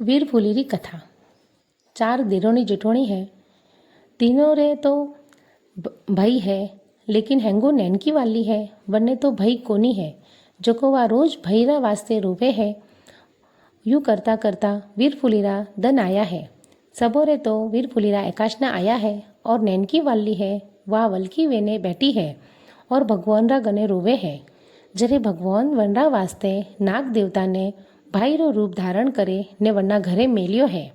वीर फूली कथा। 4 देरोनी जेठोनी है। तीनों रे तो भाई है, लेकिन हैंगो नैनकी वाली है वन्ने तो भाई कोनी है, जो को वा रोज भईरा वास्ते रोवे है। यूँ करता करता वीर फुलीरा दन आया है। सबोरे तो वीर फुलीरा एकाशना आया है और नैनकी वाली है वह वलकी वेने बैठी है और भगवान रा गने रोवे है। जरे भगवान वनरा वास्ते नाग देवता ने भाई रो रूप धारण करे ने वन्ना घरे मेलियो है।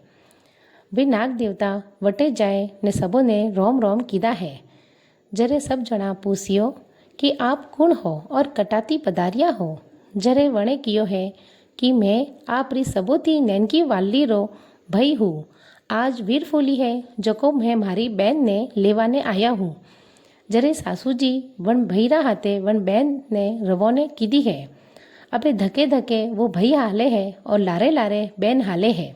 वे नाग देवता वटे जाए ने सबो ने रोम रोम कीधा है। जरे सब जना पूछियो कि आप कौन हो और कटाती पधारिया हो। जरे वणे कियो है कि मैं आप री सबोती नैनकी वाली रो भई हूँ। आज वीर फूली है जो को मैं मारी बहन ने लेवाने आया हूँ। जरे सासू जी वन भईरा हाथे वन बहन ने रवोने कीधी है। अबे धके धके वो भई हाले है और लारे लारे बहन हाले है।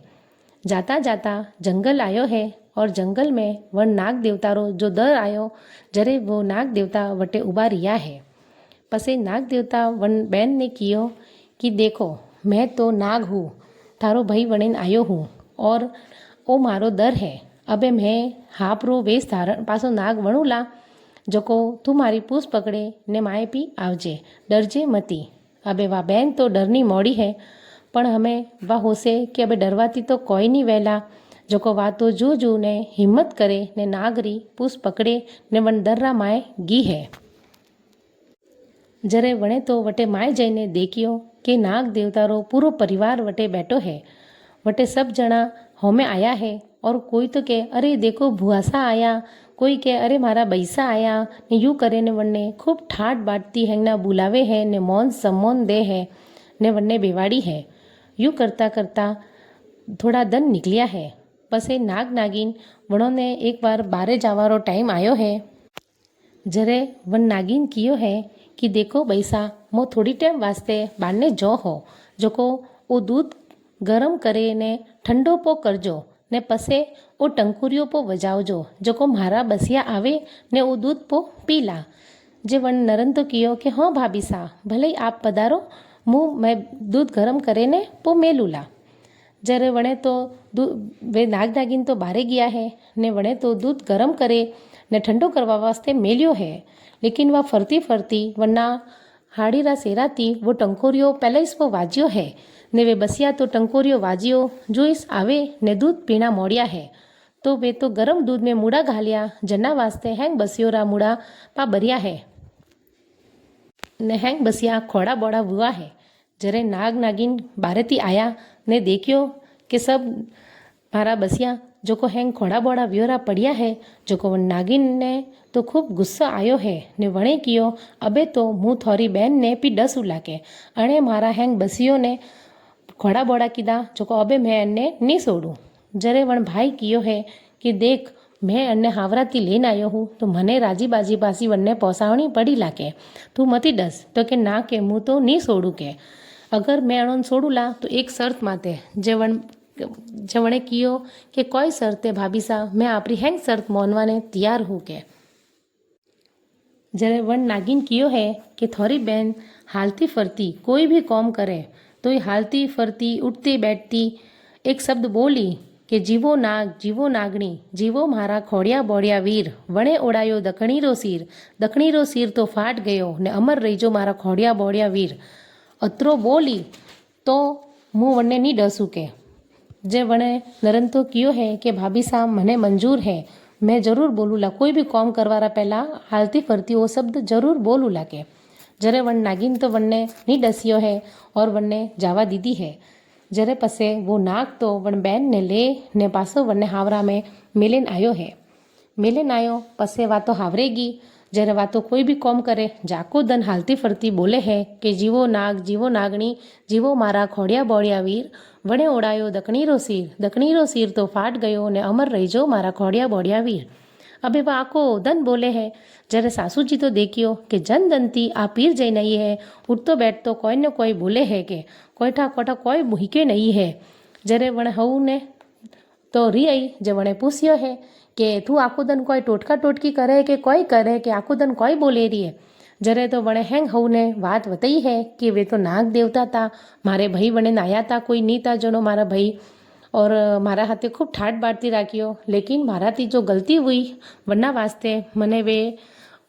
जाता जाता जंगल आयो है और जंगल में वन नाग देवता रो जो दर आयो। जरे वो नाग देवता वटे उबा रिया है। पसे नाग देवता वन बहन ने कियो कि देखो मैं तो नाग हूँ, थारो भाई वणीन आयो हूँ और ओ मारो दर है। अबे मैं हापरो वेश धारण पासो नाग वणुला, जो को तू मारी पूछ पकड़े ने माए पी आवजे, डरजे मती। अबे वाह बहन तो डरनी मोड़ी है, पण हमें वाह होसे कि अबे डरवाती तो कोई नहीं वहला। जो को वा तो जू जू ने हिम्मत करे ने नागरी पूछ पकड़े ने वन दर्रा माए गी है। जरे वणे तो वटे माए जईने देखियो कि नाग देवतारो पूरो परिवार वटे बैठो है। वटे सब जना होमे आया है और कोई तो के अरे देखो भुआसा आया, कोई के अरे मारा बैसा आया ने यूँ करे ने वन्ने खूब ठाट बाटती हैंगना बुलावे है ने मौन सम्मोन दे है ने वन्ने बेवाड़ी है। यूँ करता करता थोड़ा दन निकलिया है। पसे नाग नागिन वणों ने एक बार बारे जावारो टाइम आयो है। जरे वन नागिन कियो है कि देखो बैसा मो थोड़ी टाइम वास्ते बारने जो हो, जो को वो दूध गरम करे ने ठंडो पो करजो ने पसे वो टंकुरियो पो वजावजो, जो को मारा बसिया आवे ने वो दूध पो पीला। जे वन नरन तो कियो कि हाँ भाभी सा भले आप पधारो, मुँह मैं दूध गरम करे ने पो मेलूला। जरे वणे तो वे नाग नागिन तो बारे गया है ने वणे तो दूध गरम करे ने ठंडो करवा वास्ते मेलियो है। लेकिन वह फरती फरती वरना हाड़ी रा सेराती वो टंकोरियो पहले इस वो वाजियो है ने वे बसिया तो टंकोरियो वाजियो जो इस आवे ने दूध पीना मोड़िया है। तो वे तो गरम दूध में मूड़ा घालिया जना वास्ते हैंग बसियो रा मूड़ा पा बरिया है ने हैंग बसिया खोड़ा बोड़ा हुआ है। जरे नाग नागिन बारेती आया ने देखियो कि सब मारा बसिया जो को हैंग खोड़ा बोड़ा व्योरा पड़िया है। जो को नागिन ने तो खूब गुस्सा आयो है ने वणे कियो अबे तो मुँह थोरी बहन ने पी डस उलाके अणे मारा हैंग बसियो ने खोड़ा बोड़ा कीधा, जो को अबे मैं अन्ने नहीं सोड़ूँ। जरे वण भाई कियो है कि देख मैं अन्ने हावराती लेन आयो हूँ तो मने राजी बाजी पासी वन्ने पहुँचावनी पड़ी लाके, तू मती डस। तो के ना के मुँह तो नहीं सोड़ू के, अगर मैं अणोन सोड़ूला तो एक शर्त माते। जवणे कियो कि कोई शर्त है भाभी सा, मैं आपरी हैंग शर्त मानवाने तैयार हूँ के। जरे वन नागिन कियो है कि थोड़ी बहन हालती फरती कोई भी काम करे तो ये हालती फरती उठती बैठती एक शब्द बोली कि जीवो नाग जीवो नागणी जीवो मारा खोड़िया बोड़िया वीर, वणे ओढ़ायो दखणी रो सिर तो फाट गयो ने अमर रहीजो मारा खोड़िया बोड़िया वीर। अतरो बोली तो मुँह वने नहीं डसू के। जे वणे नरन तो कियो है कि भाभी साहब मने मंजूर है, मैं जरूर बोलूला, कोई भी काम करवारा पहला हालती फरती वो शब्द जरूर बोलूला के। जरे वन नागिन तो वन्ने नहीं डसियो है और वन्ने जावा दीदी है। जरे पसे वो नाग तो वन बहन ने ले ने पासो वन्ने हावरा में मेलेन आयो है। मेलेन आयो पसे वा तो हावरेगी। जरे वा तो कोई भी काम करे जाको दन हालती फरती बोले है कि जीवो नाग जीवो नागणी जीवो मारा खोड़िया बोड़िया वीर, वणे ओढ़ायो दखणी रो सिर तो फाट गयो ने अमर रहीजो मारा खोड़िया बोड़िया वीर। अबे वह आको दन बोले है। जरे सासू जी तो देखियो कि जन दंती आ पीर जई नहीं है, उठतो बैठतो कोई न कोई बोले है कि कोठा कोठा कोई मुहिके नहीं है। जरे वण हऊ ने तो री आई। जे वणे पूछियो है कि तू आखो दन कोई टोटका टोटकी करे कि कोई करे कि आखो दन कोई बोले रही है। जरे तो वणे हैंग हऊ ने बात बताई है कि वे तो नाग देवता था, मारे भाई वणे आया था कोई नहीं था जनो मारा भाई और मारा हाथे खूब ठाट बाटती राखियो, लेकिन मारा थी जो गलती हुई वरना वास्ते मने वे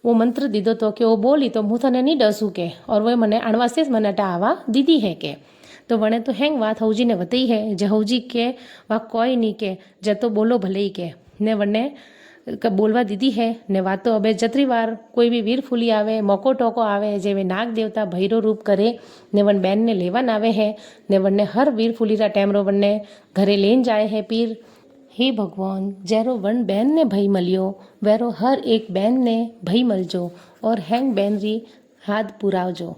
वो मंत्र दीधो तो कि वो बोली तो हूँ तने नहीं डसूँ के, और वो मने अणवासे મને અટા આવા દીધી है के। तो वणे तो हेंग बात हऊजी ने बताई है जे हऊजी के वा कोई नहीं के जे तो बोलो भले ही के ने वने बोलवा दीदी है ने वातो अबे जतरी वार कोई भी वीर फूली आवे मोको टोको आवे जे वे नाग देवता भैरो रूप करे ने वन बेन ने लेवन आवे है ने वने हर वीर फूली रा टाइम रो वने घरे लेन जाए है पीर। हे भगवान, जैरो वन बेन ने भई मलियो वेरो हर एक बेन ने भई मलजो और हैंग बेन री हाथ पुरावजो।